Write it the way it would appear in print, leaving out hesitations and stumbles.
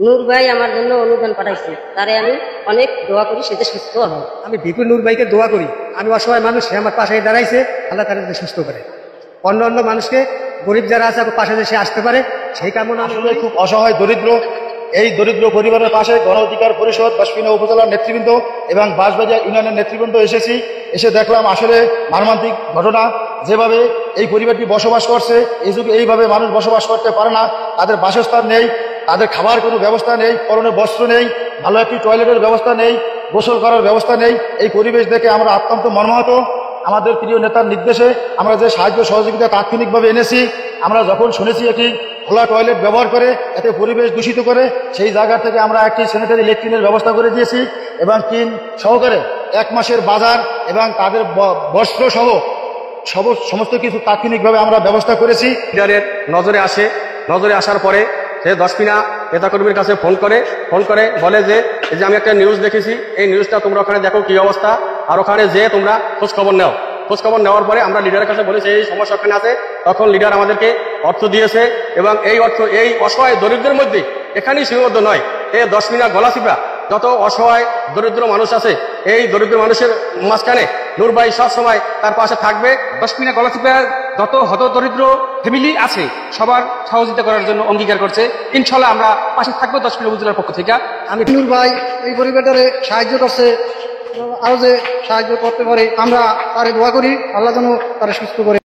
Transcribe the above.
নূর ভাই আমার জন্য অনুদান পাঠাইছে, তারে আমি অনেক দোয়া করি, সেটা সুস্থ হয়। আমি বিপুল নূর ভাইকে দোয়া করি, আমি অসহায় মানুষ, সে আমার পাশে দাঁড়াইছে, আল্লাহ তারা সুস্থ করে। অন্য অন্য মানুষকে, গরিব যারা আছে পাশে সে আসতে পারে, সেই কামনা। আসলে খুব অসহায় দরিদ্র, এই দরিদ্র পরিবারের পাশে গণ অধিকার পরিষদ, বাসপিনা উপজেলার নেতৃবৃন্দ এবং বাঁশবাজার ইউনিয়নের নেতৃবৃন্দ এসে দেখলাম আসলে মর্মান্তিক ঘটনা। যেভাবে এই পরিবারটি বসবাস করছে, এই যুগে এইভাবে মানুষ বসবাস করতে পারে না। তাদের বাসস্থান নেই, তাদের খাবার কোনো ব্যবস্থা নেই, পরনে বস্ত্র নেই, ভালো একটি টয়লেটের ব্যবস্থা নেই, গোসল করার ব্যবস্থা নেই। এই পরিবেশ দেখে আমরা অত্যন্ত মর্মাহত। আমাদের প্রিয় নেতার নির্দেশে আমরা যে সাহায্য সহযোগিতা তাৎক্ষণিকভাবে এনেছি, আমরা যখন শুনেছি একটি খোলা টয়লেট ব্যবহার করে এতে পরিবেশ দূষিত করে, সেই জায়গা থেকে আমরা একটি স্যানিটারি ল্যাট্রিনের ব্যবস্থা করে দিয়েছি এবং টিন সহকারে 1 মাসের বাজার এবং তাদের বস্ত্র সহ সমস্ত কিছু তাৎক্ষণিকভাবে আমরা ব্যবস্থা করেছি। লিডারের নজরে আসার পরে সে দশপিনা নেতাকর্মীর কাছে ফোন করে বলে যে এই যে আমি একটা নিউজ দেখেছি, এই নিউজটা তোমরা ওখানে দেখো কি অবস্থা, আর ওখানে যে তোমরা খোঁজখবর নেও। খোঁজখবর নেওয়ার পরে আমরা লিডারের কাছে বলেছি এই সমস্যা ওখানে আছে। তখন লিডার আমাদেরকে অর্থ দিয়েছে এবং এই অর্থ এই অসহায় দরিদ্রের মধ্যে এখানেই সীমাবদ্ধ নয়, এই দশপিনা গলাচিপা যত অসহায় দরিদ্র মানুষ আছে, এই দরিদ্র মানুষের মাঝখানে নূর ভাই সব সময় তার পাশে থাকবে। দশপিনা গলাচিপার যত হত দরিদ্র ফ্যামিলি আছে সবার সহযোগিতা করার জন্য অঙ্গীকার করছে। ইনশাল্লাহ আমরা পাশে থাকবো দশপিনা উপজেলার পক্ষ থেকে। আমি নূর ভাই এই পরিবারটারে সাহায্য করছে, আরো যে সাহায্য করতে পারে আমরা তারে দোয়া করি, আল্লাহ যেন তারা সুস্থ করে।